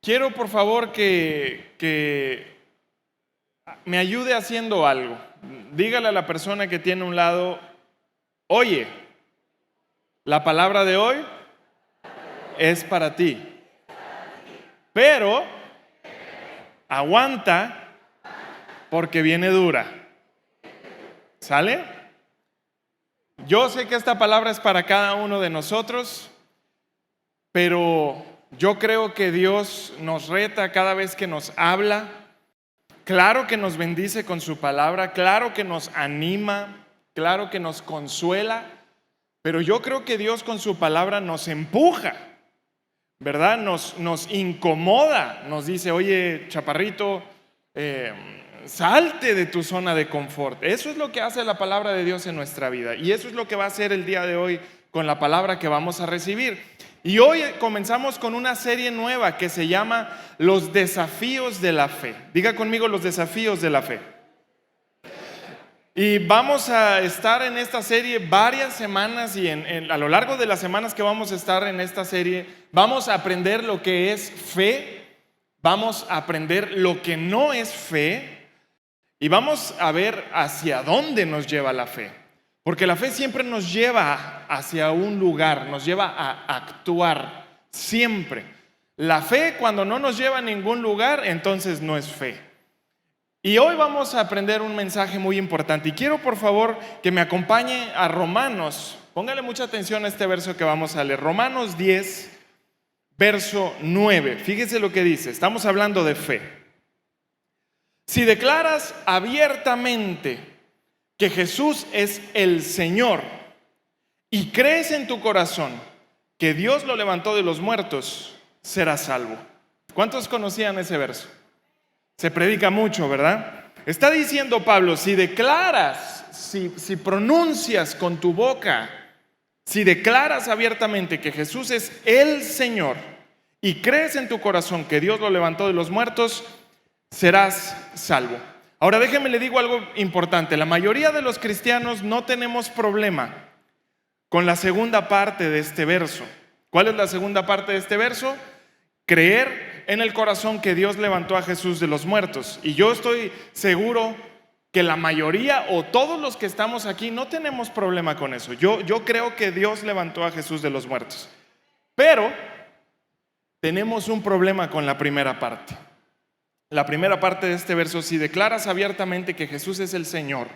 Quiero por favor que me ayude haciendo algo. Dígale a la persona que tiene a un lado, oye, la palabra de hoy es para ti, pero aguanta porque viene dura. ¿Sale? Yo sé que esta palabra es para cada uno de nosotros, pero yo creo que Dios nos reta cada vez que nos habla. Claro que nos bendice con su palabra, claro que nos anima, claro que nos consuela, pero yo creo que Dios con su palabra nos empuja, ¿verdad? Nos incomoda, nos dice, oye, chaparrito, salte de tu zona de confort. Eso es lo que hace la palabra de Dios en nuestra vida, y eso es lo que va a hacer el día de hoy con la palabra que vamos a recibir. Y hoy comenzamos con una serie nueva que se llama Los desafíos de la fe. Diga conmigo, los desafíos de la fe. Y vamos a estar en esta serie varias semanas, y a lo largo de las semanas que vamos a estar en esta serie vamos a aprender lo que es fe, vamos a aprender lo que no es fe, y vamos a ver hacia dónde nos lleva la fe. Porque la fe siempre nos lleva hacia un lugar, nos lleva a actuar, siempre. La fe, cuando no nos lleva a ningún lugar, entonces no es fe. Y hoy vamos a aprender un mensaje muy importante. Y quiero por favor que me acompañe a Romanos. Póngale mucha atención a este verso que vamos a leer. Romanos 10, verso 9. Fíjese lo que dice. Estamos hablando de fe. Si declaras abiertamente que Jesús es el Señor y crees en tu corazón que Dios lo levantó de los muertos, serás salvo. ¿Cuántos conocían ese verso? Se predica mucho, ¿verdad? Está diciendo Pablo, si declaras, si pronuncias con tu boca, si declaras abiertamente que Jesús es el Señor y crees en tu corazón que Dios lo levantó de los muertos, serás salvo. Ahora déjeme le digo algo importante. La mayoría de los cristianos no tenemos problema con la segunda parte de este verso. ¿Cuál es la segunda parte de este verso? Creer en el corazón que Dios levantó a Jesús de los muertos. Y yo estoy seguro que la mayoría o todos los que estamos aquí no tenemos problema con eso. Yo creo que Dios levantó a Jesús de los muertos. Pero tenemos un problema con la primera parte. La primera parte de este verso, si declaras abiertamente que Jesús es el Señor,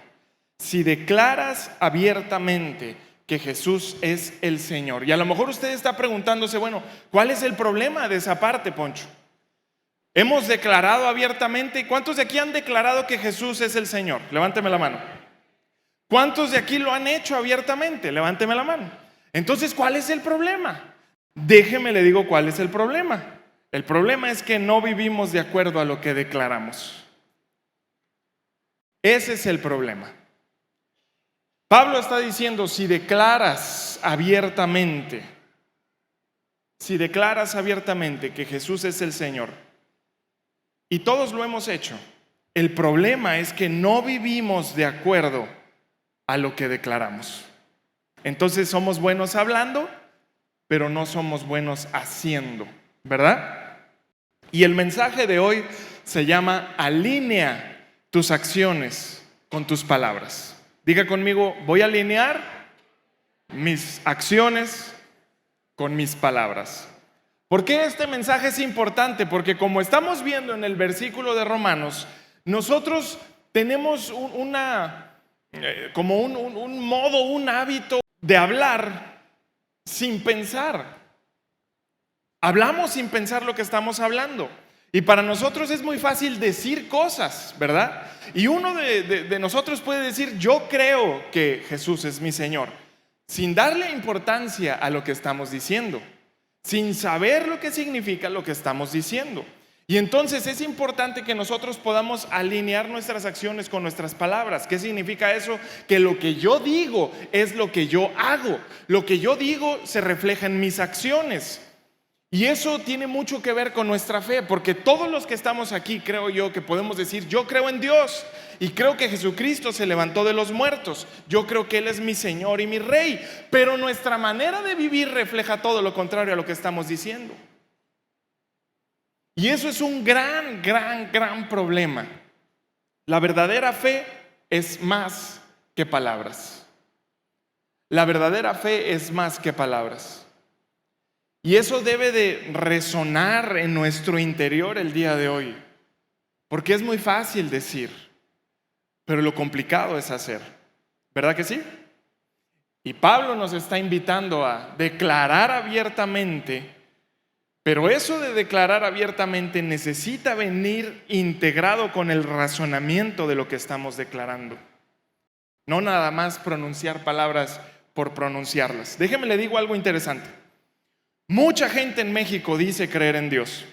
si declaras abiertamente que Jesús es el Señor. Y a lo mejor usted está preguntándose, bueno, ¿cuál es el problema de esa parte, Poncho? Hemos declarado abiertamente. ¿Cuántos de aquí han declarado que Jesús es el Señor? Levánteme la mano. ¿Cuántos de aquí lo han hecho abiertamente? Levánteme la mano. Entonces, ¿cuál es el problema? Déjeme le digo cuál es el problema. El problema es que no vivimos de acuerdo a lo que declaramos. Ese es el problema. Pablo está diciendo, si declaras abiertamente que Jesús es el Señor, y todos lo hemos hecho, el problema es que no vivimos de acuerdo a lo que declaramos. Entonces somos buenos hablando, pero no somos buenos haciendo, ¿verdad? Y el mensaje de hoy se llama alinea tus acciones con tus palabras. Diga conmigo, voy a alinear mis acciones con mis palabras. ¿Por qué este mensaje es importante? Porque como estamos viendo en el versículo de Romanos, nosotros tenemos un modo, un hábito de hablar sin pensar. Hablamos sin pensar lo que estamos hablando. Y para nosotros es muy fácil decir cosas, ¿verdad? Y uno de nosotros puede decir, yo creo que Jesús es mi Señor, sin darle importancia a lo que estamos diciendo, sin saber lo que significa lo que estamos diciendo. Y entonces es importante que nosotros podamos alinear nuestras acciones con nuestras palabras. ¿Qué significa eso? Que lo que yo digo es lo que yo hago. Lo que yo digo se refleja en mis acciones. Y eso tiene mucho que ver con nuestra fe, porque todos los que estamos aquí, creo yo, que podemos decir, yo creo en Dios y creo que Jesucristo se levantó de los muertos. Yo creo que Él es mi Señor y mi Rey, pero nuestra manera de vivir refleja todo lo contrario a lo que estamos diciendo. Y eso es un gran problema. La verdadera fe es más que palabras. La verdadera fe es más que palabras. Y eso debe de resonar en nuestro interior el día de hoy. Porque es muy fácil decir, pero lo complicado es hacer. ¿Verdad que sí? Y Pablo nos está invitando a declarar abiertamente, pero eso de declarar abiertamente necesita venir integrado con el razonamiento de lo que estamos declarando. No nada más pronunciar palabras por pronunciarlas. Déjeme le digo algo interesante. Mucha gente en México dice creer en Dios.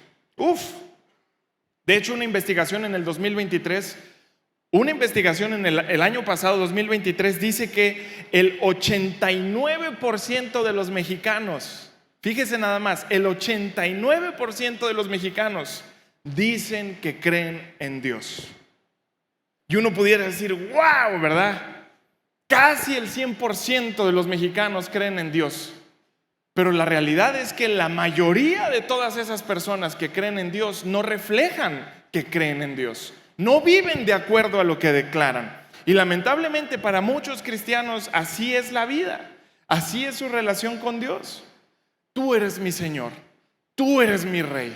De hecho, una investigación en el 2023, el año pasado, 2023, dice que el 89% de los mexicanos, fíjese nada más, el 89% de los mexicanos dicen que creen en Dios. Y uno pudiera decir, wow, ¿verdad? Casi el 100% de los mexicanos creen en Dios. Pero la realidad es que la mayoría de todas esas personas que creen en Dios no reflejan que creen en Dios. No viven de acuerdo a lo que declaran. Y lamentablemente para muchos cristianos así es la vida. Así es su relación con Dios. Tú eres mi Señor. Tú eres mi Rey.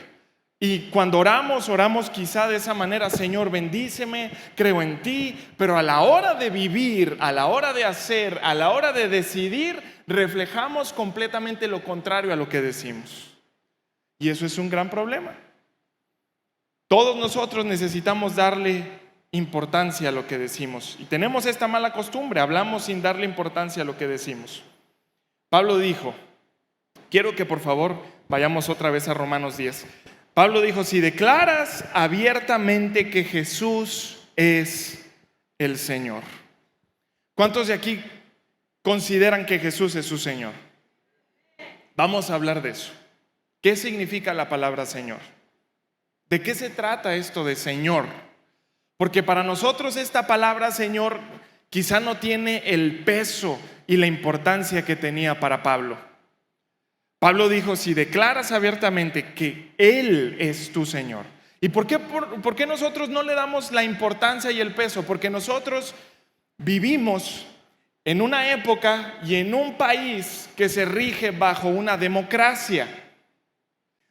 Y cuando oramos quizá de esa manera: Señor, bendíceme, creo en ti. Pero a la hora de vivir, a la hora de hacer, a la hora de decidir, reflejamos completamente lo contrario a lo que decimos. Y eso es un gran problema. Todos nosotros necesitamos darle importancia a lo que decimos. Y tenemos esta mala costumbre, hablamos sin darle importancia a lo que decimos. Pablo dijo, quiero que por favor vayamos otra vez a Romanos 10. Pablo dijo, si declaras abiertamente que Jesús es el Señor. ¿Cuántos de aquí consideran que Jesús es su Señor? Vamos a hablar de eso. ¿Qué significa la palabra Señor? ¿De qué se trata esto de Señor? Porque para nosotros esta palabra Señor quizá no tiene el peso y la importancia que tenía para Pablo. Pablo dijo, si declaras abiertamente que Él es tu Señor. ¿Y por qué nosotros no le damos la importancia y el peso? Porque nosotros vivimos en una época y en un país que se rige bajo una democracia.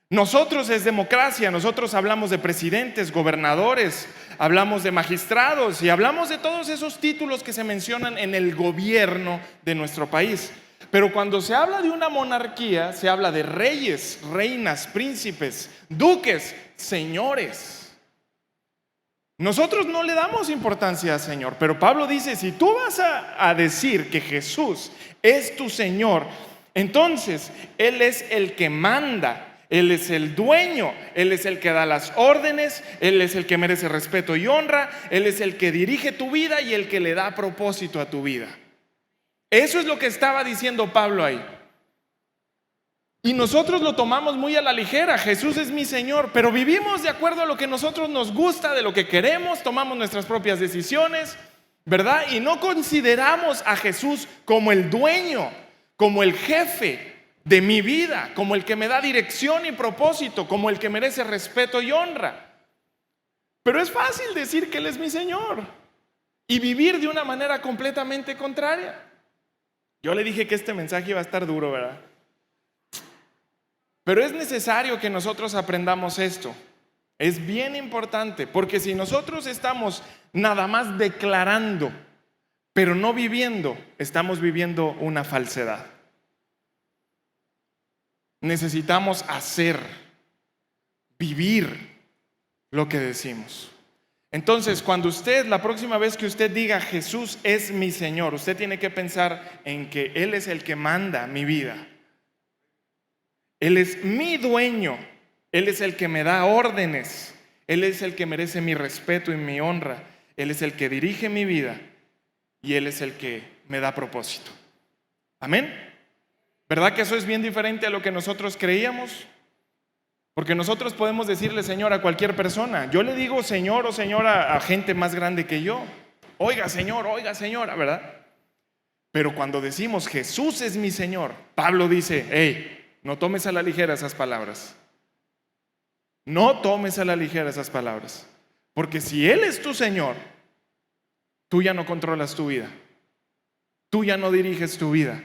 Nosotros es democracia, nosotros hablamos de presidentes, gobernadores, hablamos de magistrados y hablamos de todos esos títulos que se mencionan en el gobierno de nuestro país. Pero cuando se habla de una monarquía, se habla de reyes, reinas, príncipes, duques, señores. Nosotros no le damos importancia al Señor, pero Pablo dice, si tú vas a decir que Jesús es tu Señor, entonces Él es el que manda. Él es el dueño, Él es el que da las órdenes, Él es el que merece respeto y honra, Él es el que dirige tu vida y el que le da propósito a tu vida. Eso es lo que estaba diciendo Pablo ahí. Y nosotros lo tomamos muy a la ligera, Jesús es mi Señor, pero vivimos de acuerdo a lo que nosotros nos gusta, de lo que queremos, tomamos nuestras propias decisiones, ¿verdad? Y no consideramos a Jesús como el dueño, como el jefe de mi vida, como el que me da dirección y propósito, como el que merece respeto y honra. Pero es fácil decir que Él es mi Señor y vivir de una manera completamente contraria. Yo le dije que este mensaje iba a estar duro, ¿verdad? Pero es necesario que nosotros aprendamos esto. Es bien importante, porque si nosotros estamos nada más declarando, pero no viviendo, estamos viviendo una falsedad. Necesitamos hacer, vivir lo que decimos. Entonces, la próxima vez que usted diga Jesús es mi Señor, usted tiene que pensar en que Él es el que manda mi vida. Él es mi dueño, Él es el que me da órdenes, Él es el que merece mi respeto y mi honra, Él es el que dirige mi vida y Él es el que me da propósito. Amén. ¿Verdad que eso es bien diferente a lo que nosotros creíamos? Porque nosotros podemos decirle Señor a cualquier persona. Yo le digo Señor o Señora a gente más grande que yo. Oiga Señora, ¿verdad? Pero cuando decimos Jesús es mi Señor, Pablo dice, hey, no tomes a la ligera esas palabras. No tomes a la ligera esas palabras, porque si Él es tu Señor, tú ya no controlas tu vida, tú ya no diriges tu vida.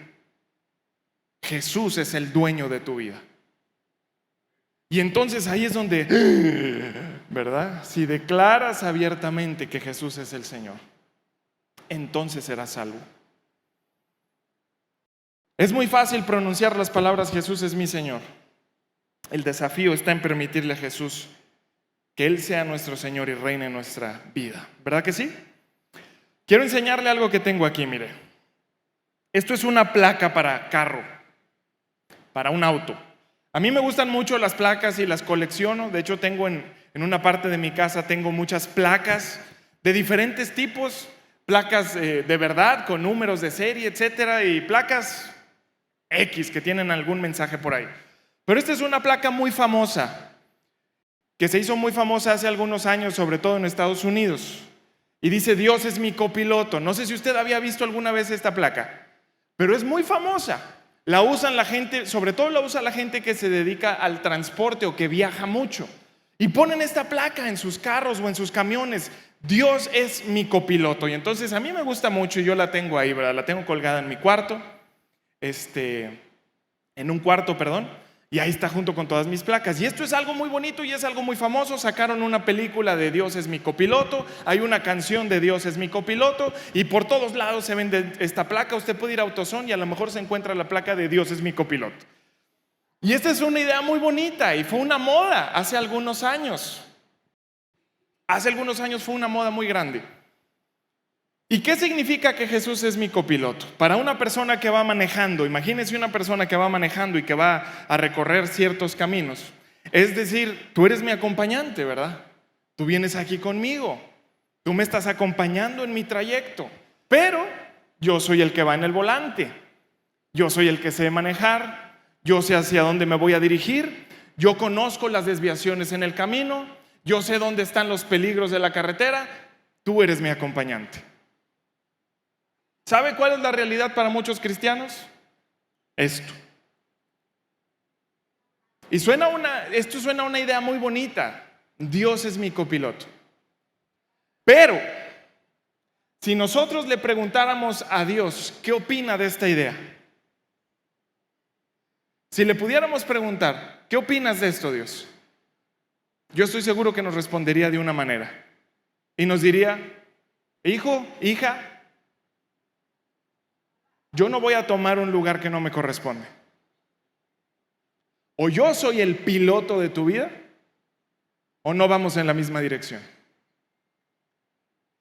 Jesús es el dueño de tu vida. Y entonces ahí es donde, ¿verdad? Si declaras abiertamente que Jesús es el Señor, entonces serás salvo. Es muy fácil pronunciar las palabras Jesús es mi Señor. El desafío está en permitirle a Jesús que Él sea nuestro Señor y reine en nuestra vida. ¿Verdad que sí? Quiero enseñarle algo que tengo aquí, mire. Esto es una placa para carro, para un auto. A mí me gustan mucho las placas y las colecciono. De hecho, tengo en una parte de mi casa tengo muchas placas de diferentes tipos. Placas de verdad, con números de serie, etcétera, y placas X que tienen algún mensaje por ahí. Pero esta es una placa muy famosa, que se hizo muy famosa hace algunos años, sobre todo en Estados Unidos. Y dice, Dios es mi copiloto. No sé si usted había visto alguna vez esta placa, pero es muy famosa. La usan la gente, sobre todo la usa la gente que se dedica al transporte o que viaja mucho. Y ponen esta placa en sus carros o en sus camiones. Dios es mi copiloto. Y entonces a mí me gusta mucho y yo la tengo ahí, ¿verdad? La tengo colgada en mi cuarto. En un cuarto, perdón. Y ahí está junto con todas mis placas. Y esto es algo muy bonito y es algo muy famoso. Sacaron una película de Dios es mi copiloto. Hay una canción de Dios es mi copiloto. Y por todos lados se vende esta placa. Usted puede ir a AutoZone y a lo mejor se encuentra la placa de Dios es mi copiloto. Y esta es una idea muy bonita y fue una moda hace algunos años. Hace algunos años fue una moda muy grande. ¿Y qué significa que Jesús es mi copiloto? Para una persona que va manejando, imagínense una persona que va manejando y que va a recorrer ciertos caminos. Es decir, tú eres mi acompañante, ¿verdad? Tú vienes aquí conmigo, tú me estás acompañando en mi trayecto, pero yo soy el que va en el volante, yo soy el que sé manejar, yo sé hacia dónde me voy a dirigir, yo conozco las desviaciones en el camino, yo sé dónde están los peligros de la carretera, tú eres mi acompañante. ¿Sabe cuál es la realidad para muchos cristianos? Esto. Y esto suena a una idea muy bonita. Dios es mi copiloto. Pero, si nosotros le preguntáramos a Dios, ¿qué opina de esta idea? Si le pudiéramos preguntar, ¿qué opinas de esto, Dios? Yo estoy seguro que nos respondería de una manera. Y nos diría, hijo, hija, yo no voy a tomar un lugar que no me corresponde. O yo soy el piloto de tu vida, o no vamos en la misma dirección.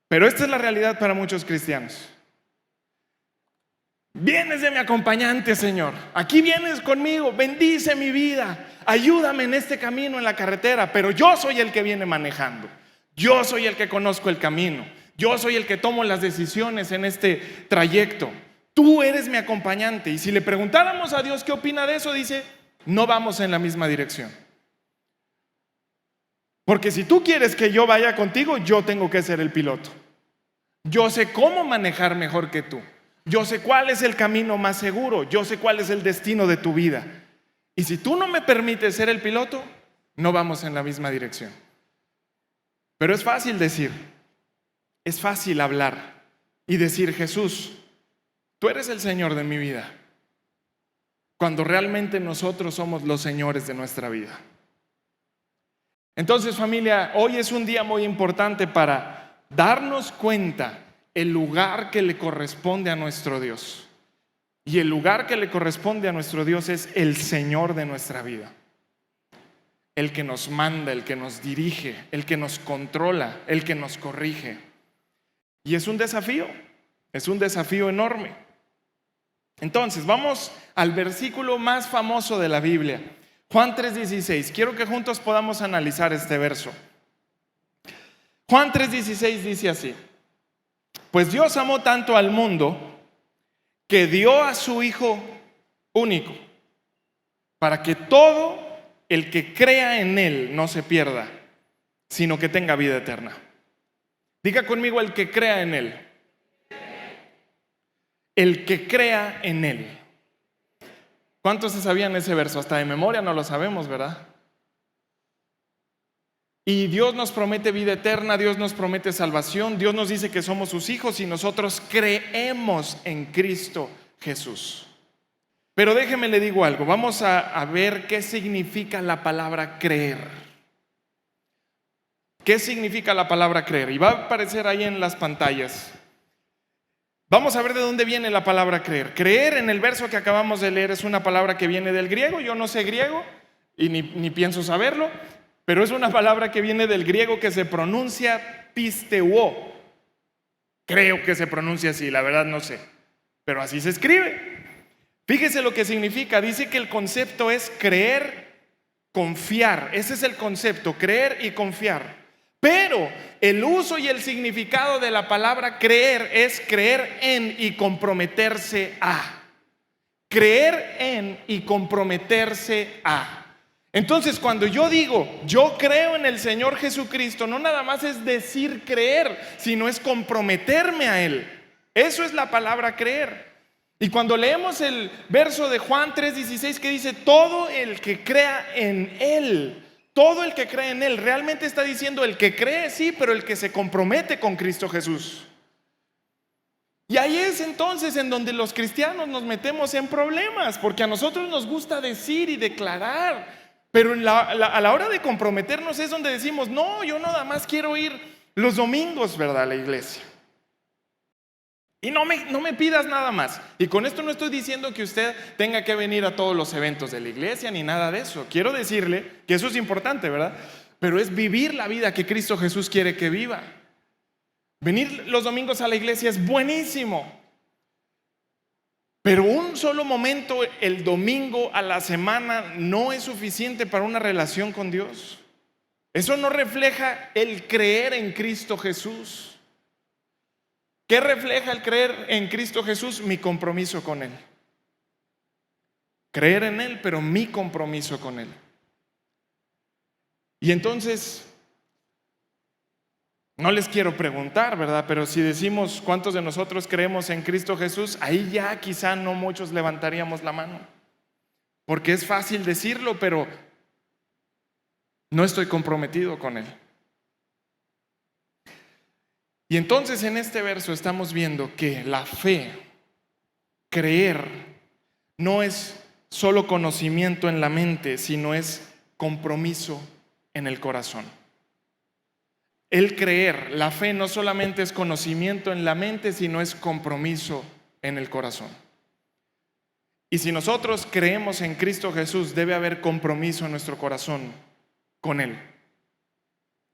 Pero esta es la realidad para muchos cristianos. Vienes de mi acompañante, Señor. Aquí vienes conmigo, bendice mi vida, ayúdame en este camino en la carretera, pero yo soy el que viene manejando. Yo soy el que conozco el camino. Yo soy el que tomo las decisiones en este trayecto. Tú eres mi acompañante. Y si le preguntáramos a Dios qué opina de eso, dice, no vamos en la misma dirección. Porque si tú quieres que yo vaya contigo, yo tengo que ser el piloto. Yo sé cómo manejar mejor que tú. Yo sé cuál es el camino más seguro. Yo sé cuál es el destino de tu vida. Y si tú no me permites ser el piloto, no vamos en la misma dirección. Pero es fácil decir, es fácil hablar y decir, Jesús, tú eres el Señor de mi vida, cuando realmente nosotros somos los señores de nuestra vida. Entonces, familia, hoy es un día muy importante para darnos cuenta el lugar que le corresponde a nuestro Dios. Y el lugar que le corresponde a nuestro Dios es el Señor de nuestra vida. El que nos manda, el que nos dirige, el que nos controla, el que nos corrige. Y es un desafío enorme. Entonces, vamos al versículo más famoso de la Biblia, Juan 3:16. Quiero que juntos podamos analizar este verso. Juan 3:16 dice así: pues Dios amó tanto al mundo que dio a su Hijo único, para que todo el que crea en Él no se pierda, sino que tenga vida eterna. Diga conmigo, el que crea en Él. El que crea en Él. ¿Cuántos se sabían ese verso? Hasta de memoria no lo sabemos, ¿verdad? Y Dios nos promete vida eterna, Dios nos promete salvación, Dios nos dice que somos sus hijos y nosotros creemos en Cristo Jesús. Pero déjeme le digo algo, vamos a ver qué significa la palabra creer. ¿Qué significa la palabra creer? Y va a aparecer ahí en las pantallas. Vamos a ver de dónde viene la palabra creer. Creer, en el verso que acabamos de leer, es una palabra que viene del griego. Yo no sé griego y ni pienso saberlo, pero es una palabra que viene del griego que se pronuncia pisteuo. Creo que se pronuncia así, la verdad no sé, pero así se escribe. Fíjese lo que significa. Dice que el concepto es creer, confiar. Ese es el concepto, creer y confiar. Pero el uso y el significado de la palabra creer es creer en y comprometerse a. Creer en y comprometerse a. Entonces, cuando yo digo, yo creo en el Señor Jesucristo, no nada más es decir creer, sino es comprometerme a Él. Eso es la palabra creer. Y cuando leemos el verso de Juan 3:16 que dice, todo el que crea en Él, todo el que cree en Él, realmente está diciendo el que cree, sí, pero el que se compromete con Cristo Jesús. Y ahí es entonces en donde los cristianos nos metemos en problemas, porque a nosotros nos gusta decir y declarar, pero a la hora de comprometernos es donde decimos, no, yo nada más quiero ir los domingos, ¿verdad?, a la iglesia. Y no me pidas nada más. Y con esto no estoy diciendo que usted tenga que venir a todos los eventos de la iglesia ni nada de eso. Quiero decirle que eso es importante, ¿verdad? Pero es vivir la vida que Cristo Jesús quiere que viva. Venir los domingos a la iglesia es buenísimo. Pero un solo momento el domingo a la semana no es suficiente para una relación con Dios. Eso no refleja el creer en Cristo Jesús. ¿Qué refleja el creer en Cristo Jesús? Mi compromiso con Él. Creer en Él, pero mi compromiso con Él. Y entonces, no les quiero preguntar, ¿verdad? Pero si decimos cuántos de nosotros creemos en Cristo Jesús, ahí ya quizá no muchos levantaríamos la mano. Porque es fácil decirlo, pero no estoy comprometido con Él. Y entonces en este verso estamos viendo que la fe, creer, no es solo conocimiento en la mente, sino es compromiso en el corazón. El creer, la fe no solamente es conocimiento en la mente, sino es compromiso en el corazón. Y si nosotros creemos en Cristo Jesús, debe haber compromiso en nuestro corazón con Él.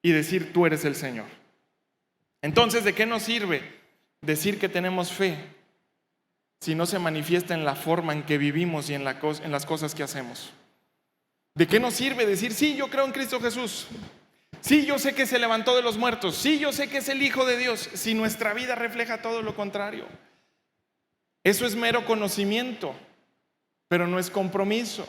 Y decir, tú eres el Señor. Entonces, ¿de qué nos sirve decir que tenemos fe si no se manifiesta en la forma en que vivimos y en las cosas que hacemos? ¿De qué nos sirve decir, sí, yo creo en Cristo Jesús? Sí, yo sé que se levantó de los muertos. Sí, yo sé que es el Hijo de Dios. Si nuestra vida refleja todo lo contrario. Eso es mero conocimiento, pero no es compromiso.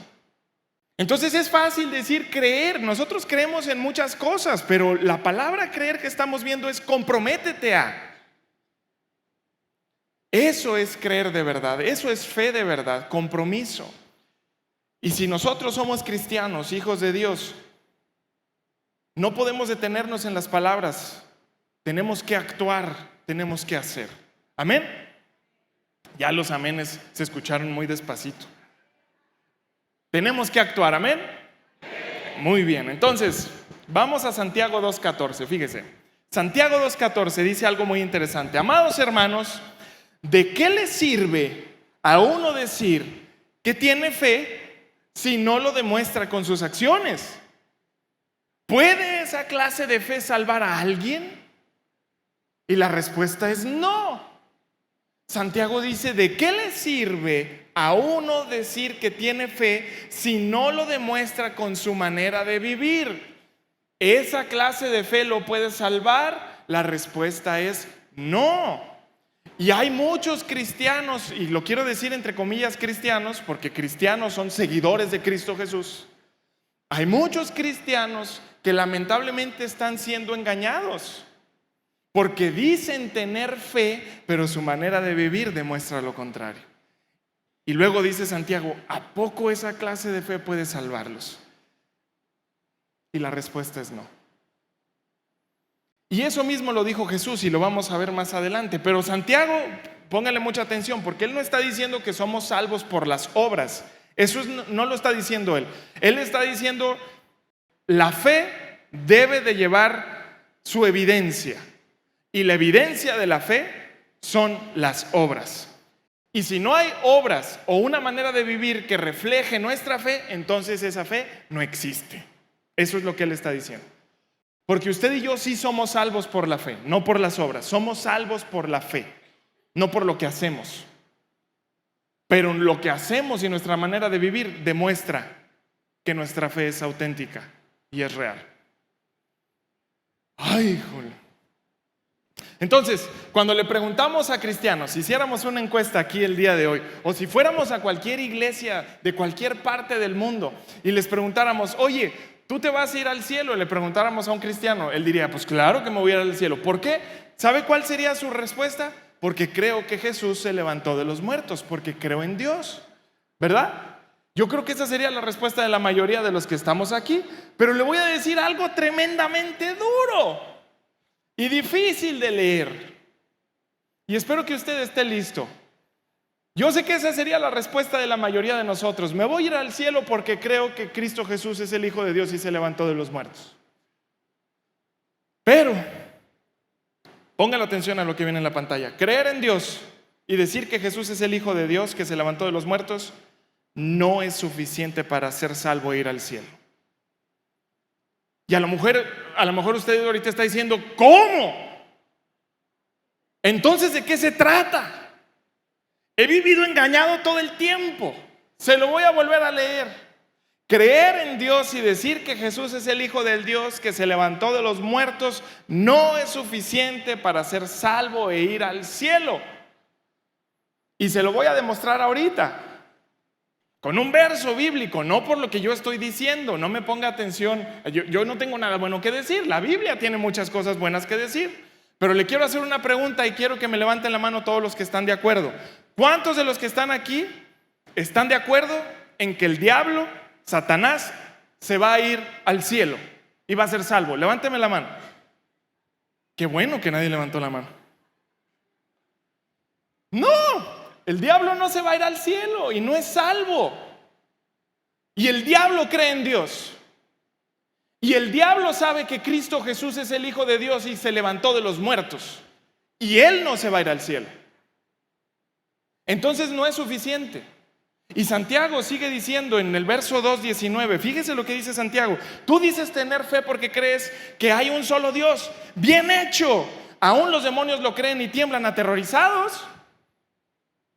Entonces es fácil decir creer. Nosotros creemos en muchas cosas, pero la palabra creer que estamos viendo es comprométete a. Eso es creer de verdad, eso es fe de verdad, compromiso. Y si nosotros somos cristianos, hijos de Dios, no podemos detenernos en las palabras. Tenemos que actuar, tenemos que hacer. ¿Amén? Ya los amenes se escucharon muy despacito. Tenemos que actuar, ¿amén? Muy bien, entonces vamos a Santiago 2:14, fíjese. Santiago 2:14 dice algo muy interesante. Amados hermanos, ¿de qué le sirve a uno decir que tiene fe si no lo demuestra con sus acciones? ¿Puede esa clase de fe salvar a alguien? Y la respuesta es no. Santiago dice, ¿de qué le sirve a uno decir que tiene fe si no lo demuestra con su manera de vivir? ¿Esa clase de fe lo puede salvar? La respuesta es no. Y hay muchos cristianos, y lo quiero decir entre comillas cristianos, porque cristianos son seguidores de Cristo Jesús. Hay muchos cristianos que lamentablemente están siendo engañados. Porque dicen tener fe, pero su manera de vivir demuestra lo contrario. Y luego dice Santiago, ¿a poco esa clase de fe puede salvarlos? Y la respuesta es no. Y eso mismo lo dijo Jesús y lo vamos a ver más adelante. Pero Santiago, póngale mucha atención, porque él no está diciendo que somos salvos por las obras. No lo está diciendo él. Él está diciendo, la fe debe de llevar su evidencia. Y la evidencia de la fe son las obras. Y si no hay obras o una manera de vivir que refleje nuestra fe, entonces esa fe no existe. Eso es lo que él está diciendo. Porque usted y yo sí somos salvos por la fe, no por las obras. Somos salvos por la fe, no por lo que hacemos. Pero lo que hacemos y nuestra manera de vivir demuestra que nuestra fe es auténtica y es real. Ay, híjole. Entonces, cuando le preguntamos a cristianos, si hiciéramos una encuesta aquí el día de hoy, o si fuéramos a cualquier iglesia de cualquier parte del mundo y les preguntáramos, oye, ¿tú te vas a ir al cielo? Le preguntáramos a un cristiano, él diría, pues claro que me voy a ir al cielo. ¿Por qué? ¿Sabe cuál sería su respuesta? Porque creo que Jesús se levantó de los muertos, porque creo en Dios, ¿verdad? Yo creo que esa sería la respuesta de la mayoría de los que estamos aquí, pero le voy a decir algo tremendamente duro y difícil de leer. Y espero que usted esté listo. Yo sé que esa sería la respuesta de la mayoría de nosotros. Me voy a ir al cielo porque creo que Cristo Jesús es el Hijo de Dios y se levantó de los muertos. Pero, póngale atención a lo que viene en la pantalla. Creer en Dios y decir que Jesús es el Hijo de Dios que se levantó de los muertos no es suficiente para ser salvo e ir al cielo. Y a lo mejor usted ahorita está diciendo, ¿cómo? Entonces, ¿de qué se trata? He vivido engañado todo el tiempo. Se lo voy a volver a leer. Creer en Dios y decir que Jesús es el Hijo del Dios que se levantó de los muertos no es suficiente para ser salvo e ir al cielo. Y se lo voy a demostrar ahorita con un verso bíblico, no por lo que yo estoy diciendo. No me ponga atención, yo no tengo nada bueno que decir. La Biblia tiene muchas cosas buenas que decir. Pero le quiero hacer una pregunta y quiero que me levanten la mano todos los que están de acuerdo. ¿Cuántos de los que están aquí están de acuerdo en que el diablo, Satanás, se va a ir al cielo y va a ser salvo? Levánteme la mano. Qué bueno que nadie levantó la mano. No, el diablo no se va a ir al cielo y no es salvo. Y el diablo cree en Dios. Y el diablo sabe que Cristo Jesús es el Hijo de Dios y se levantó de los muertos. Y él no se va a ir al cielo. Entonces no es suficiente. Y Santiago sigue diciendo en el verso 2:19, fíjese lo que dice Santiago. Tú dices tener fe porque crees que hay un solo Dios. Bien hecho. Aún los demonios lo creen y tiemblan aterrorizados.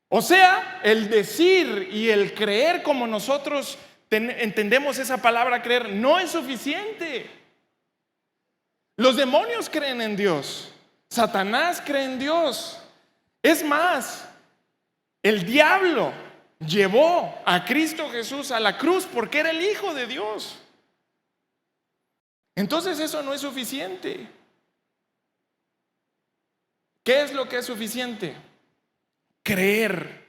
O sea, el decir y el creer como nosotros entendemos esa palabra creer no es suficiente. Los demonios creen en Dios. Satanás cree en Dios. Es más, el diablo llevó a Cristo Jesús a la cruz porque era el Hijo de Dios. Entonces eso no es suficiente. ¿Qué es lo que es suficiente? Creer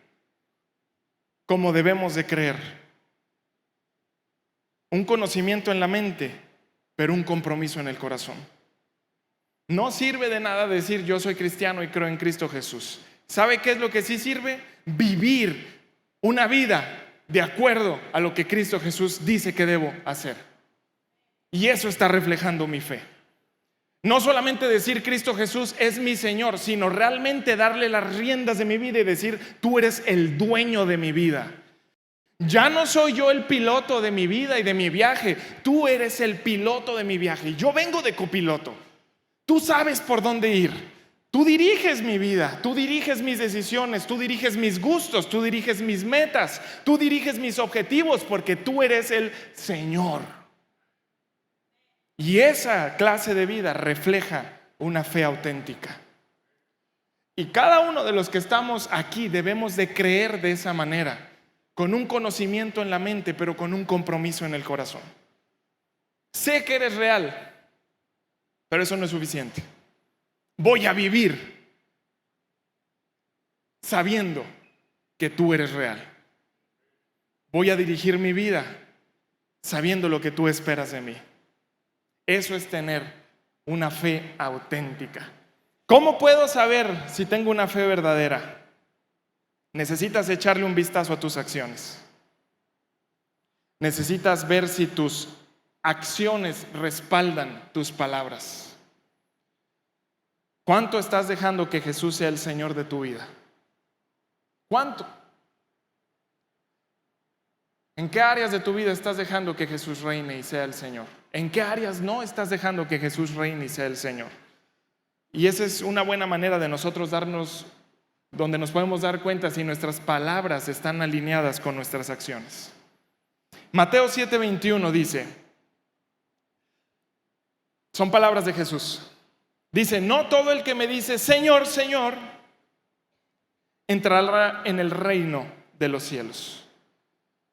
como debemos de creer. Un conocimiento en la mente, pero un compromiso en el corazón. No sirve de nada decir yo soy cristiano y creo en Cristo Jesús. ¿Sabe qué es lo que sí sirve? Vivir una vida de acuerdo a lo que Cristo Jesús dice que debo hacer. Y eso está reflejando mi fe. No solamente decir Cristo Jesús es mi Señor, sino realmente darle las riendas de mi vida y decir tú eres el dueño de mi vida. Ya no soy yo el piloto de mi vida y de mi viaje. Tú eres el piloto de mi viaje. Yo vengo de copiloto. Tú sabes por dónde ir. Tú diriges mi vida. Tú diriges mis decisiones. Tú diriges mis gustos. Tú diriges mis metas. Tú diriges mis objetivos porque tú eres el Señor. Y esa clase de vida refleja una fe auténtica. Y cada uno de los que estamos aquí debemos de creer de esa manera. Con un conocimiento en la mente, pero con un compromiso en el corazón. Sé que eres real, pero eso no es suficiente. Voy a vivir sabiendo que tú eres real. Voy a dirigir mi vida sabiendo lo que tú esperas de mí. Eso es tener una fe auténtica. ¿Cómo puedo saber si tengo una fe verdadera? Necesitas echarle un vistazo a tus acciones. Necesitas ver si tus acciones respaldan tus palabras. ¿Cuánto estás dejando que Jesús sea el Señor de tu vida? ¿Cuánto? ¿En qué áreas de tu vida estás dejando que Jesús reine y sea el Señor? ¿En qué áreas no estás dejando que Jesús reine y sea el Señor? Y esa es una buena manera de nosotros donde nos podemos dar cuenta si nuestras palabras están alineadas con nuestras acciones. Mateo 7:21 dice, son palabras de Jesús. Dice, no todo el que me dice, Señor, Señor, entrará en el reino de los cielos.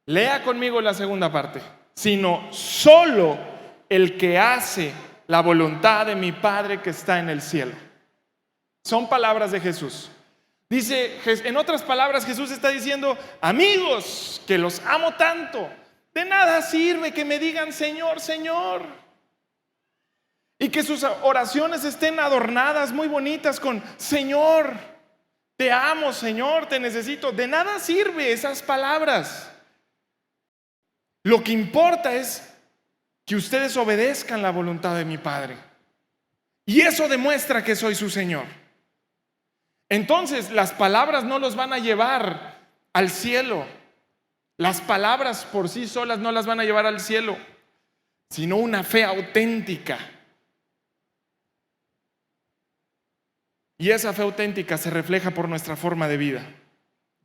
Lea conmigo la segunda parte. Sino solo el que hace la voluntad de mi Padre que está en el cielo. Son palabras de Jesús. Dice, en otras palabras, Jesús está diciendo, amigos, que los amo tanto, de nada sirve que me digan Señor, Señor. Y que sus oraciones estén adornadas, muy bonitas, con Señor, te amo, Señor, te necesito. De nada sirve esas palabras. Lo que importa es que ustedes obedezcan la voluntad de mi Padre. Y eso demuestra que soy su Señor. Entonces, las palabras no los van a llevar al cielo. Las palabras por sí solas no las van a llevar al cielo, sino una fe auténtica. Y esa fe auténtica se refleja por nuestra forma de vida.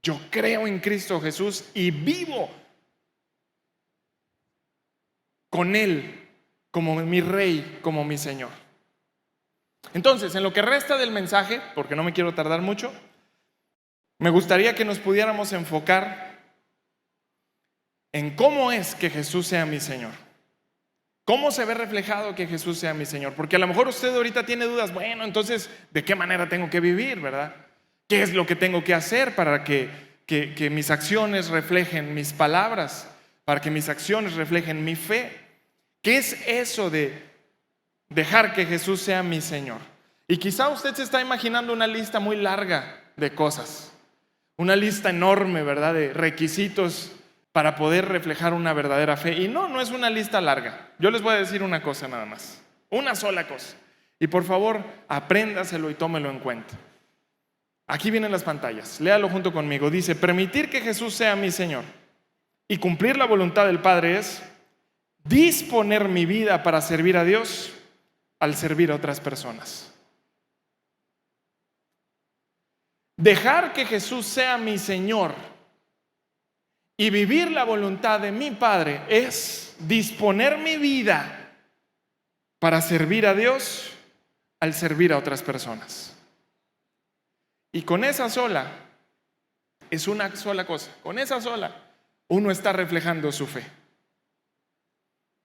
Yo creo en Cristo Jesús y vivo con Él como mi Rey, como mi Señor. Entonces, en lo que resta del mensaje, porque no me quiero tardar mucho, me gustaría que nos pudiéramos enfocar en cómo es que Jesús sea mi Señor. ¿Cómo se ve reflejado que Jesús sea mi Señor? Porque a lo mejor usted ahorita tiene dudas. Bueno, entonces, ¿de qué manera tengo que vivir, verdad? ¿Qué es lo que tengo que hacer para que mis acciones reflejen mis palabras? Para que mis acciones reflejen mi fe. ¿Qué es eso de dejar que Jesús sea mi Señor? Y quizá usted se está imaginando una lista muy larga de cosas. Una lista enorme, ¿verdad? De requisitos para poder reflejar una verdadera fe. Y no es una lista larga. Yo les voy a decir una cosa nada más. Una sola cosa. Y por favor, apréndaselo y tómelo en cuenta. Aquí vienen las pantallas. Léalo junto conmigo. Dice, permitir que Jesús sea mi Señor y cumplir la voluntad del Padre es disponer mi vida para servir a Dios al servir a otras personas. Dejar que Jesús sea mi Señor y vivir la voluntad de mi Padre es disponer mi vida para servir a Dios al servir a otras personas. Y con esa sola, es una sola cosa, con esa sola, uno está reflejando su fe.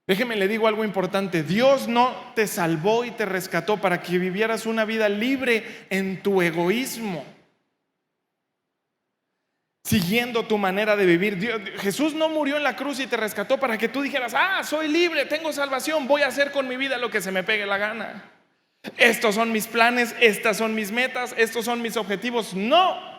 Déjeme le digo algo importante. Dios no te salvó y te rescató para que vivieras una vida libre en tu egoísmo, siguiendo tu manera de vivir. Jesús no murió en la cruz y te rescató para que tú dijeras, soy libre, tengo salvación, voy a hacer con mi vida lo que se me pegue la gana. Estos son mis planes, estas son mis metas, estos son mis objetivos. No.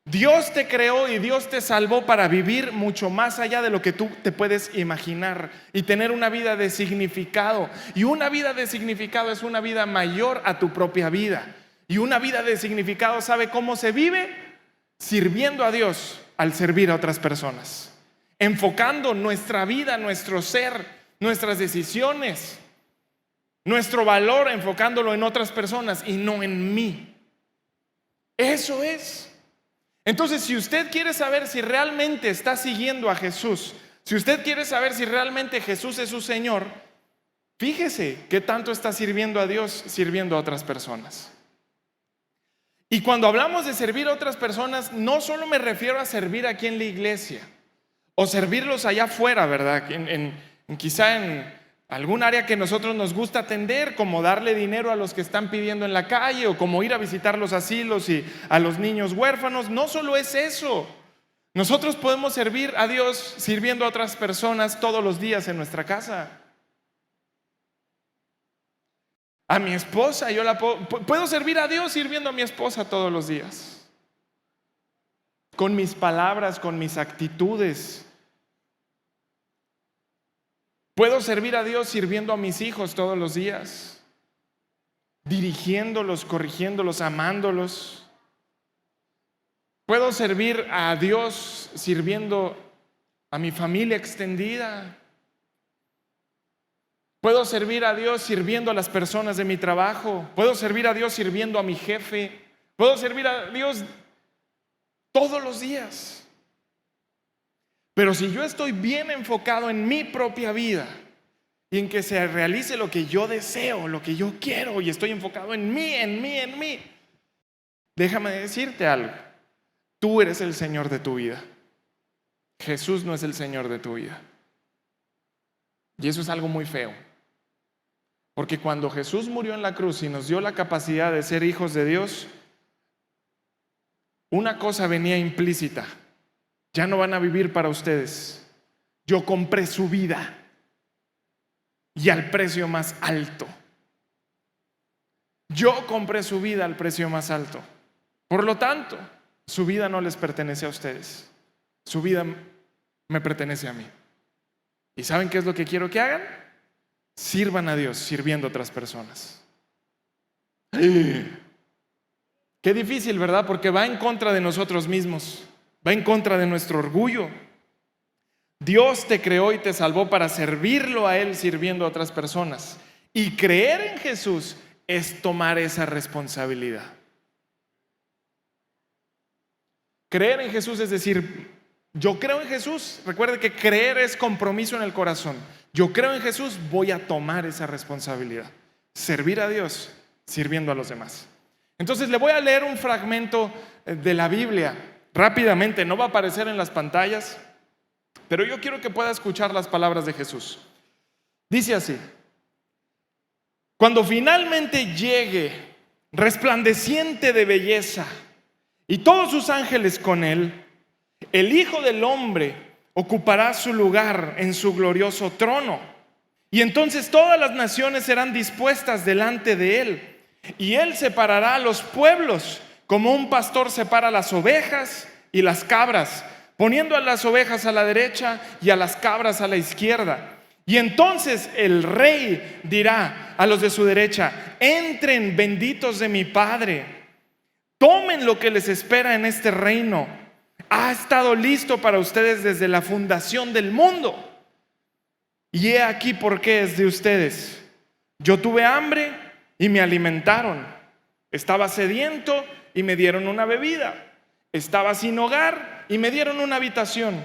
Dios te creó y Dios te salvó para vivir mucho más allá de lo que tú te puedes imaginar y tener una vida de significado. Y una vida de significado es una vida mayor a tu propia vida. Y una vida de significado, ¿sabe cómo se vive? Sirviendo a Dios al servir a otras personas. Enfocando nuestra vida, nuestro ser, nuestras decisiones, nuestro valor, enfocándolo en otras personas y no en mí. Eso es. Entonces, si usted quiere saber si realmente está siguiendo a Jesús, si usted quiere saber si realmente Jesús es su Señor, fíjese qué tanto está sirviendo a Dios, sirviendo a otras personas. Y cuando hablamos de servir a otras personas, no solo me refiero a servir aquí en la iglesia o servirlos allá afuera, ¿verdad? Quizá en algún área que nosotros nos gusta atender, como darle dinero a los que están pidiendo en la calle o como ir a visitar los asilos y a los niños huérfanos. No solo es eso. Nosotros podemos servir a Dios sirviendo a otras personas todos los días en nuestra casa. A mi esposa, puedo servir a Dios sirviendo a mi esposa todos los días. Con mis palabras, con mis actitudes. Puedo servir a Dios sirviendo a mis hijos todos los días. Dirigiéndolos, corrigiéndolos, amándolos. Puedo servir a Dios sirviendo a mi familia extendida. Puedo servir a Dios sirviendo a las personas de mi trabajo. Puedo servir a Dios sirviendo a mi jefe. Puedo servir a Dios todos los días. Pero si yo estoy bien enfocado en mi propia vida y en que se realice lo que yo deseo, lo que yo quiero, y estoy enfocado en mí, déjame decirte algo. Tú eres el Señor de tu vida. Jesús no es el Señor de tu vida. Y eso es algo muy feo. Porque cuando Jesús murió en la cruz y nos dio la capacidad de ser hijos de Dios, una cosa venía implícita: ya no van a vivir para ustedes. Yo compré su vida, y al precio más alto. Yo compré su vida al precio más alto. Por lo tanto, su vida no les pertenece a ustedes. Su vida me pertenece a mí. ¿Y saben qué es lo que quiero que hagan? Sirvan a Dios sirviendo a otras personas. Qué difícil, ¿verdad? Porque va en contra de nosotros mismos. Va en contra de nuestro orgullo. Dios te creó y te salvó para servirlo a Él sirviendo a otras personas. Y creer en Jesús es tomar esa responsabilidad. Creer en Jesús es decir, yo creo en Jesús. Recuerde que creer es compromiso en el corazón. Yo creo en Jesús, voy a tomar esa responsabilidad. Servir a Dios sirviendo a los demás. Entonces le voy a leer un fragmento de la Biblia rápidamente. No va a aparecer en las pantallas, pero yo quiero que pueda escuchar las palabras de Jesús. Dice así: cuando finalmente llegue, resplandeciente de belleza, y todos sus ángeles con él, el Hijo del Hombre ocupará su lugar en su glorioso trono. Y entonces todas las naciones serán dispuestas delante de él. Y él separará a los pueblos como un pastor separa las ovejas y las cabras, poniendo a las ovejas a la derecha y a las cabras a la izquierda. Y entonces el rey dirá a los de su derecha: entren, benditos de mi Padre. Tomen lo que les espera en este reino. Ha estado listo para ustedes desde la fundación del mundo. Y he aquí por qué es de ustedes. Yo tuve hambre y me alimentaron. Estaba sediento y me dieron una bebida. Estaba sin hogar y me dieron una habitación.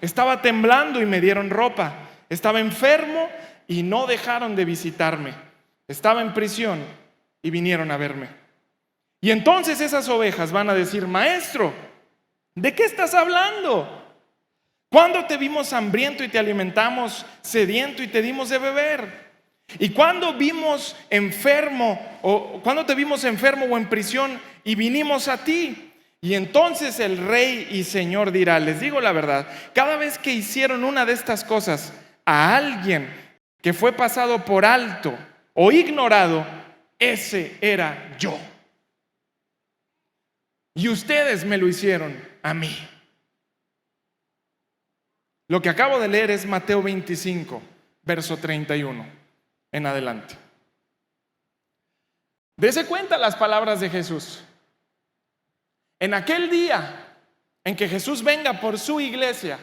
Estaba temblando y me dieron ropa. Estaba enfermo y no dejaron de visitarme. Estaba en prisión y vinieron a verme. Y entonces esas ovejas van a decir: maestro, ¿de qué estás hablando? ¿Cuándo te vimos hambriento y te alimentamos, sediento y te dimos de beber? ¿Y cuándo vimos enfermo cuándo te vimos enfermo o en prisión y vinimos a ti? Y entonces el rey y señor dirá: les digo la verdad, cada vez que hicieron una de estas cosas a alguien que fue pasado por alto o ignorado, ese era yo. Y ustedes me lo hicieron a mí. Lo que acabo de leer es Mateo 25, verso 31 en adelante. Dese cuenta las palabras de Jesús. En aquel día en que Jesús venga por su iglesia,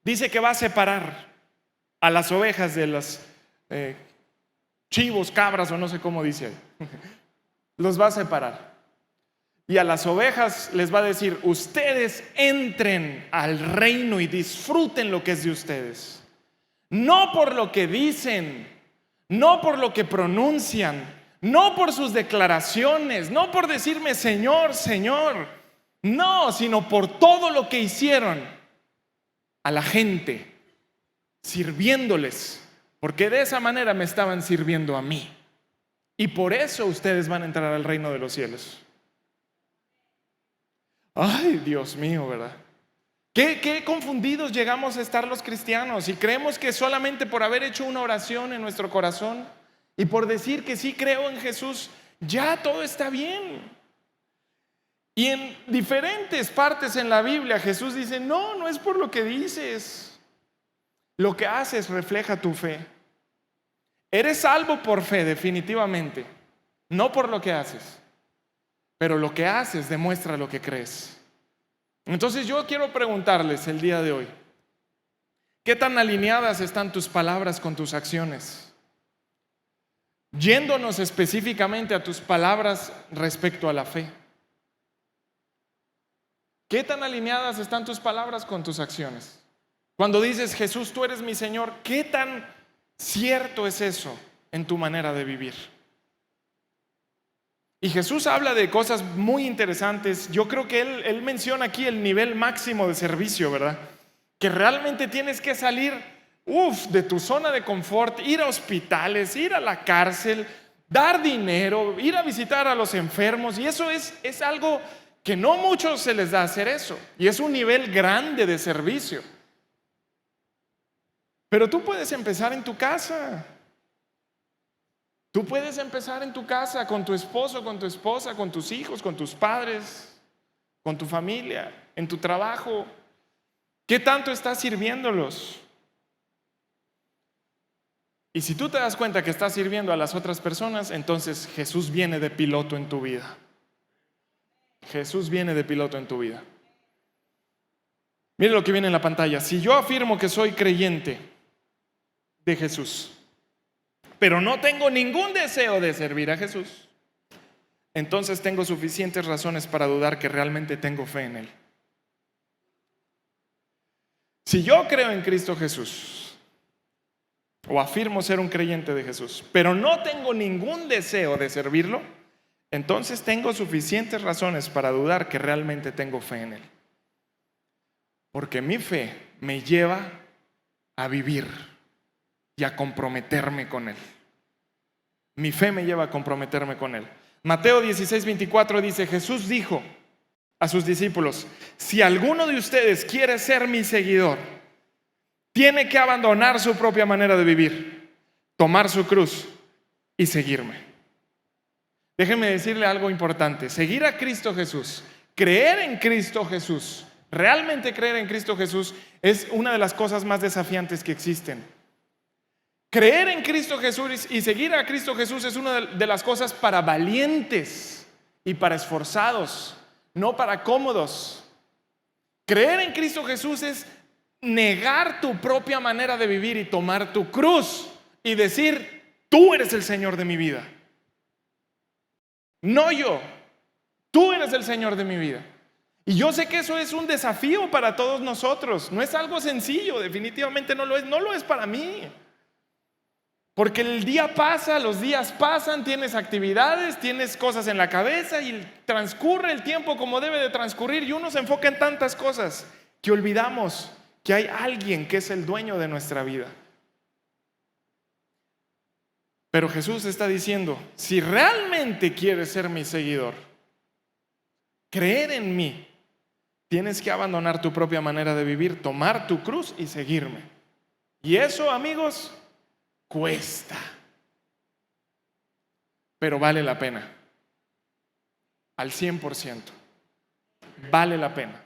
dice que va a separar a las ovejas de los chivos, cabras o no sé cómo dice ahí. Los va a separar. Y a las ovejas les va a decir: ustedes entren al reino y disfruten lo que es de ustedes. No por lo que dicen, no por lo que pronuncian, no por sus declaraciones, no por decirme Señor, Señor. No, sino por todo lo que hicieron a la gente, sirviéndoles, porque de esa manera me estaban sirviendo a mí. Y por eso ustedes van a entrar al reino de los cielos. Ay, Dios mío, ¿verdad? Qué confundidos llegamos a estar los cristianos y creemos que solamente por haber hecho una oración en nuestro corazón Y por decir que sí creo en Jesús, ya todo está bien. Y en diferentes partes en la Biblia Jesús dice, no, no es por lo que dices. Lo que haces refleja tu fe. Eres salvo por fe, definitivamente. No por lo que haces. Pero lo que haces demuestra lo que crees. Entonces yo quiero preguntarles el día de hoy, ¿qué tan alineadas están tus palabras con tus acciones? Yéndonos específicamente a tus palabras respecto a la fe. ¿Qué tan alineadas están tus palabras con tus acciones? Cuando dices, Jesús, tú eres mi Señor, ¿qué tan cierto es eso en tu manera de vivir? Y Jesús habla de cosas muy interesantes. Yo creo que Él menciona aquí el nivel máximo de servicio, ¿verdad? Que realmente tienes que salir de tu zona de confort, ir a hospitales, ir a la cárcel, dar dinero, ir a visitar a los enfermos. Y eso es algo que no muchos se les da hacer eso. Y es un nivel grande de servicio. Pero tú puedes empezar en tu casa. Tú puedes empezar en tu casa, con tu esposo, con tu esposa, con tus hijos, con tus padres, con tu familia, en tu trabajo. ¿Qué tanto estás sirviéndolos? Y si tú te das cuenta que estás sirviendo a las otras personas, entonces Jesús viene de piloto en tu vida. Jesús viene de piloto en tu vida. Mire lo que viene en la pantalla. Si yo afirmo que soy creyente de Jesús, pero no tengo ningún deseo de servir a Jesús, entonces tengo suficientes razones para dudar que realmente tengo fe en Él. Si yo creo en Cristo Jesús, o afirmo ser un creyente de Jesús, pero no tengo ningún deseo de servirlo, entonces tengo suficientes razones para dudar que realmente tengo fe en Él. Porque mi fe me lleva a vivir y a comprometerme con Él. Mi fe me lleva a comprometerme con Él. Mateo 16:24 dice, Jesús dijo a sus discípulos, si alguno de ustedes quiere ser mi seguidor, tiene que abandonar su propia manera de vivir, tomar su cruz y seguirme. Déjenme decirle algo importante. Seguir a Cristo Jesús, creer en Cristo Jesús, realmente creer en Cristo Jesús es una de las cosas más desafiantes que existen. Creer en Cristo Jesús y seguir a Cristo Jesús es una de las cosas para valientes y para esforzados, no para cómodos. Creer en Cristo Jesús es negar tu propia manera de vivir y tomar tu cruz y decir, tú eres el Señor de mi vida. No yo, tú eres el Señor de mi vida. Y yo sé que eso es un desafío para todos nosotros. No es algo sencillo, definitivamente no lo es para mí. Porque el día pasa, los días pasan, tienes actividades, tienes cosas en la cabeza y transcurre el tiempo como debe de transcurrir y uno se enfoca en tantas cosas que olvidamos que hay alguien que es el dueño de nuestra vida. Pero Jesús está diciendo, si realmente quieres ser mi seguidor, creer en mí, tienes que abandonar tu propia manera de vivir, tomar tu cruz y seguirme. Y eso, amigos, cuesta, pero vale la pena, al 100%, vale la pena.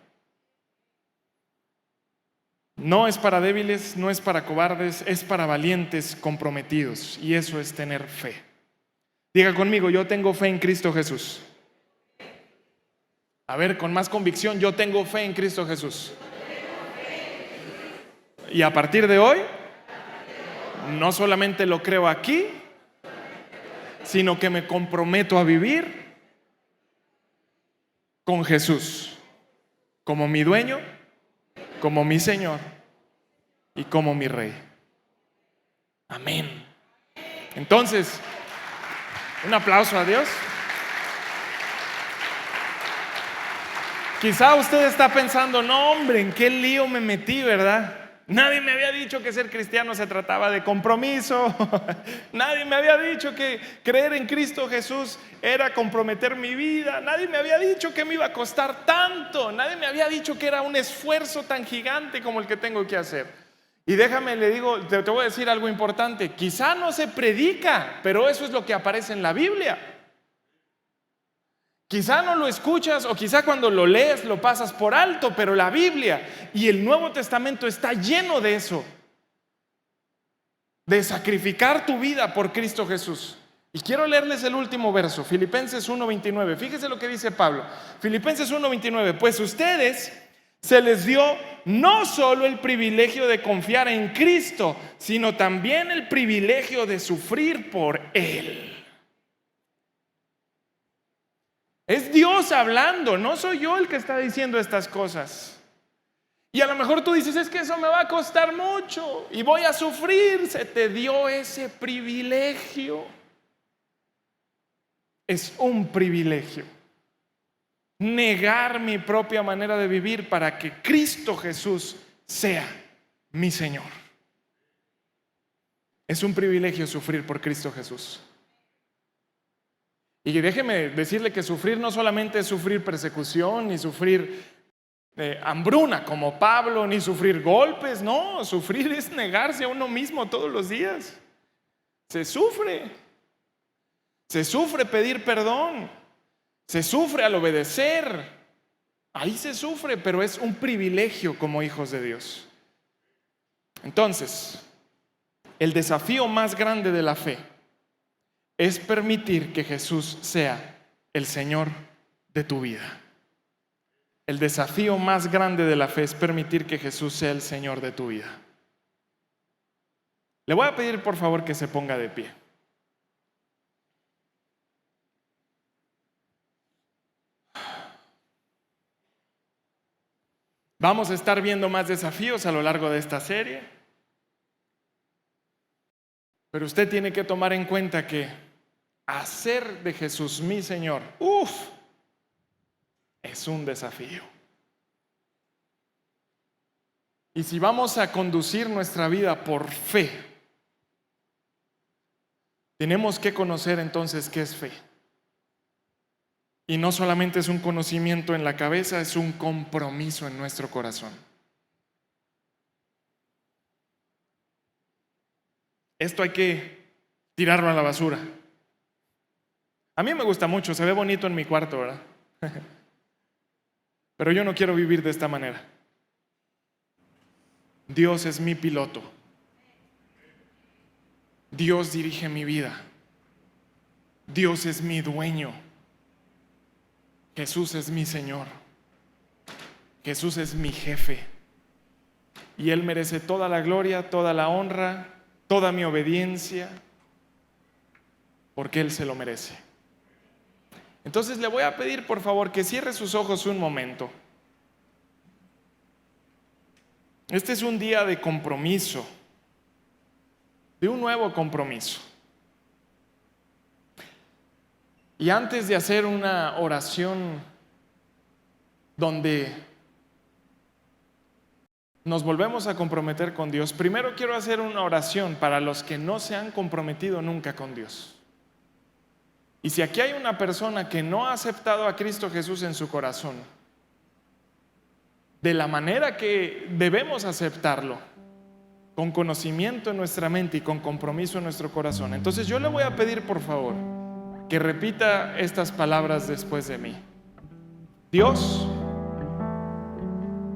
No es para débiles, no es para cobardes, es para valientes comprometidos, y eso es tener fe. Diga conmigo, yo tengo fe en Cristo Jesús. A ver, con más convicción, yo tengo fe en Cristo Jesús. Y a partir de hoy, no solamente lo creo aquí, sino que me comprometo a vivir con Jesús como mi dueño, como mi Señor y como mi Rey. Amén. Entonces, un aplauso a Dios. Quizá usted está pensando, no hombre, ¿en qué lío me metí, verdad? Nadie me había dicho que ser cristiano se trataba de compromiso. Nadie me había dicho que creer en Cristo Jesús era comprometer mi vida. Nadie me había dicho que me iba a costar tanto. Nadie me había dicho que era un esfuerzo tan gigante como el que tengo que hacer. Y déjame, le digo, te voy a decir algo importante. Quizá no se predica, pero eso es lo que aparece en la Biblia. Quizá no lo escuchas o quizá cuando lo lees lo pasas por alto, pero la Biblia y el Nuevo Testamento está lleno de eso. De sacrificar tu vida por Cristo Jesús. Y quiero leerles el último verso, Filipenses 1:29. Fíjese lo que dice Pablo. Filipenses 1:29. Pues ustedes se les dio no solo el privilegio de confiar en Cristo, sino también el privilegio de sufrir por Él. Es Dios hablando, no soy yo el que está diciendo estas cosas. Y a lo mejor tú dices, es que eso me va a costar mucho y voy a sufrir. Se te dio ese privilegio. Es un privilegio. Negar mi propia manera de vivir para que Cristo Jesús sea mi Señor. Es un privilegio sufrir por Cristo Jesús. Y déjeme decirle que sufrir no solamente es sufrir persecución, ni sufrir hambruna como Pablo, ni sufrir golpes. No, sufrir es negarse a uno mismo todos los días. Se sufre pedir perdón, se sufre al obedecer. Ahí se sufre, pero es un privilegio como hijos de Dios. Entonces, el desafío más grande de la fe es permitir que Jesús sea el Señor de tu vida. El desafío más grande de la fe es permitir que Jesús sea el Señor de tu vida. Le voy a pedir por favor que se ponga de pie. Vamos a estar viendo más desafíos a lo largo de esta serie. Pero usted tiene que tomar en cuenta que hacer de Jesús mi Señor, es un desafío. Y si vamos a conducir nuestra vida por fe, tenemos que conocer entonces qué es fe. Y no solamente es un conocimiento en la cabeza, es un compromiso en nuestro corazón. Esto hay que tirarlo a la basura. A mí me gusta mucho, se ve bonito en mi cuarto, ¿verdad? Pero yo no quiero vivir de esta manera. Dios es mi piloto. Dios dirige mi vida. Dios es mi dueño. Jesús es mi Señor. Jesús es mi jefe. Y Él merece toda la gloria, toda la honra, toda mi obediencia, porque Él se lo merece. Entonces le voy a pedir por favor que cierre sus ojos un momento. Este es un día de compromiso, de un nuevo compromiso. Y antes de hacer una oración donde nos volvemos a comprometer con Dios, primero quiero hacer una oración para los que no se han comprometido nunca con Dios. Y si aquí hay una persona que no ha aceptado a Cristo Jesús en su corazón, de la manera que debemos aceptarlo, con conocimiento en nuestra mente y con compromiso en nuestro corazón, entonces yo le voy a pedir por favor que repita estas palabras después de mí. Dios,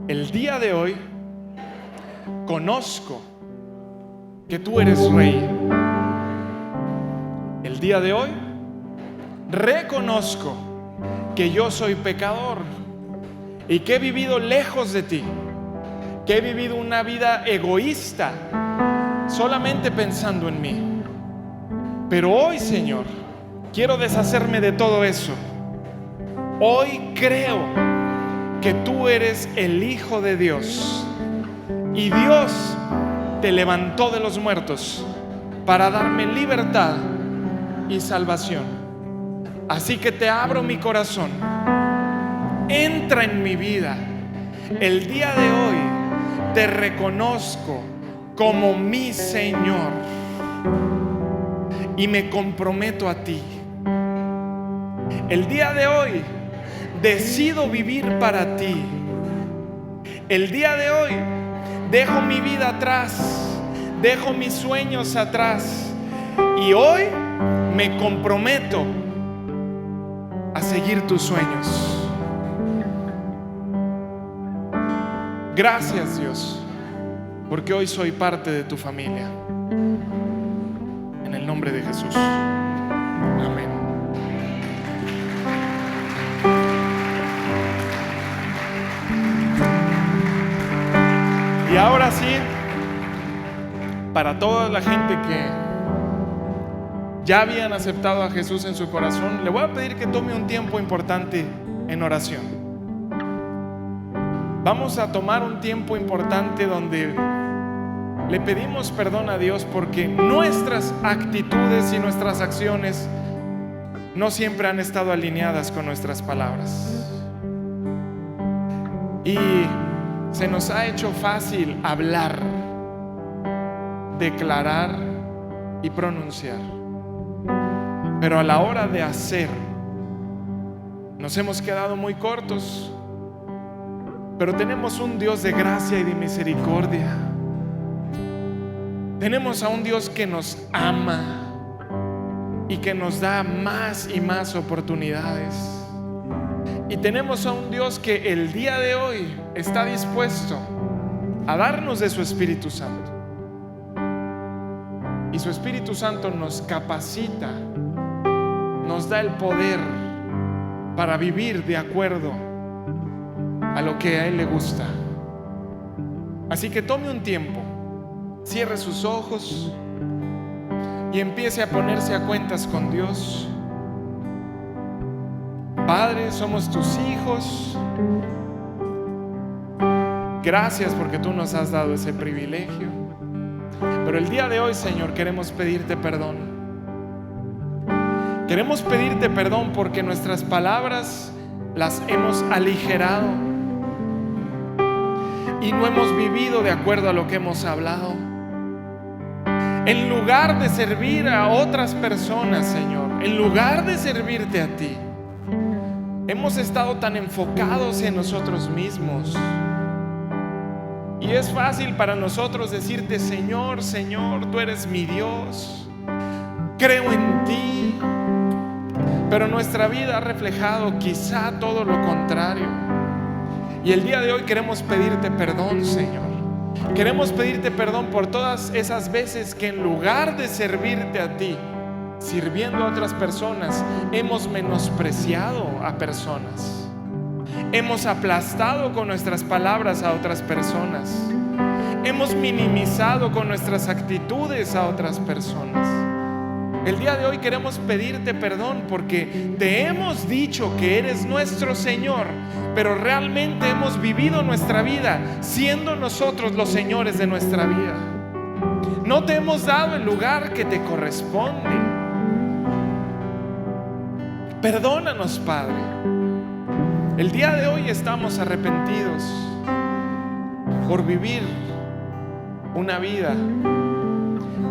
el día de hoy conozco que tú eres Rey. El día de hoy reconozco que yo soy pecador y que he vivido lejos de ti, que he vivido una vida egoísta, solamente pensando en mí. Pero hoy, Señor, quiero deshacerme de todo eso. Hoy creo que tú eres el Hijo de Dios y Dios te levantó de los muertos para darme libertad y salvación. Así que te abro mi corazón, entra en mi vida. El día de hoy te reconozco como mi Señor y me comprometo a ti. El día de hoy decido vivir para ti. El día de hoy dejo mi vida atrás, dejo mis sueños atrás y hoy me comprometo a seguir tus sueños. Gracias, Dios, porque hoy soy parte de tu familia. En el nombre de Jesús. Amén. Y ahora sí, para toda la gente que ya habían aceptado a Jesús en su corazón, le voy a pedir que tome un tiempo importante en oración. Vamos a tomar un tiempo importante donde le pedimos perdón a Dios porque nuestras actitudes y nuestras acciones no siempre han estado alineadas con nuestras palabras. Y se nos ha hecho fácil hablar, declarar y pronunciar, pero a la hora de hacer nos hemos quedado muy cortos. Pero tenemos un Dios de gracia y de misericordia. Tenemos a un Dios que nos ama y que nos da más y más oportunidades. Y tenemos a un Dios que el día de hoy está dispuesto a darnos de su Espíritu Santo. Y su Espíritu Santo nos capacita, nos da el poder para vivir de acuerdo a lo que a Él le gusta. Así que tome un tiempo, cierre sus ojos y empiece a ponerse a cuentas con Dios. Padre, somos tus hijos. Gracias porque tú nos has dado ese privilegio. Pero el día de hoy, Señor, queremos pedirte perdón. Queremos pedirte perdón porque nuestras palabras las hemos aligerado y no hemos vivido de acuerdo a lo que hemos hablado. En lugar de servir a otras personas, Señor, en lugar de servirte a ti, hemos estado tan enfocados en nosotros mismos. Y es fácil para nosotros decirte: Señor, Señor, tú eres mi Dios, creo en ti. Pero nuestra vida ha reflejado quizá todo lo contrario. Y el día de hoy queremos pedirte perdón, Señor. Queremos pedirte perdón por todas esas veces que en lugar de servirte a ti, sirviendo a otras personas, hemos menospreciado a personas. Hemos aplastado con nuestras palabras a otras personas. Hemos minimizado con nuestras actitudes a otras personas. El día de hoy queremos pedirte perdón porque te hemos dicho que eres nuestro Señor, pero realmente hemos vivido nuestra vida siendo nosotros los señores de nuestra vida. No te hemos dado el lugar que te corresponde. Perdónanos, Padre. El día de hoy estamos arrepentidos por vivir una vida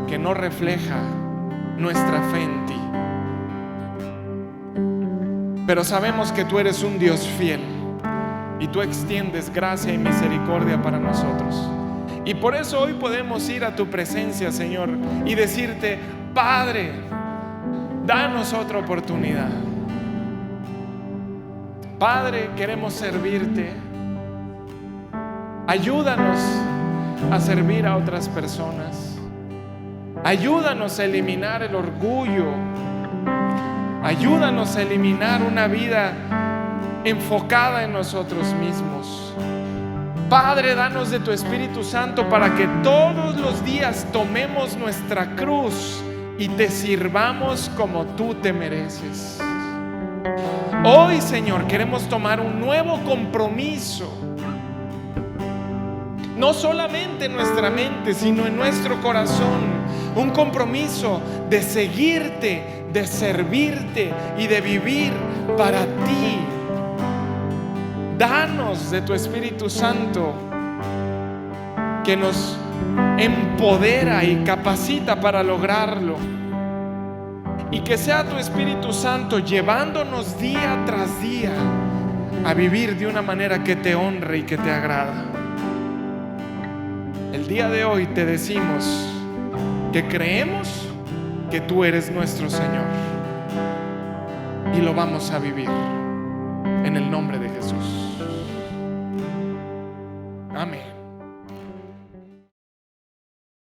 que no refleja nuestra fe en ti. Pero sabemos que tú eres un Dios fiel y tú extiendes gracia y misericordia para nosotros. Y por eso hoy podemos ir a tu presencia, Señor, y decirte: Padre, danos otra oportunidad. Padre, queremos servirte. Ayúdanos a servir a otras personas. Ayúdanos a eliminar el orgullo. Ayúdanos a eliminar una vida enfocada en nosotros mismos. Padre, danos de tu Espíritu Santo para que todos los días tomemos nuestra cruz y te sirvamos como tú te mereces. Hoy, Señor, queremos tomar un nuevo compromiso, no solamente en nuestra mente, sino en nuestro corazón. Un compromiso de seguirte, de servirte y de vivir para ti. Danos de tu Espíritu Santo que nos empodera y capacita para lograrlo. Y que sea tu Espíritu Santo llevándonos día tras día a vivir de una manera que te honre y que te agrada. día de hoy te decimos que creemos que tú eres nuestro Señor y lo vamos a vivir en el nombre de Jesús. Amén.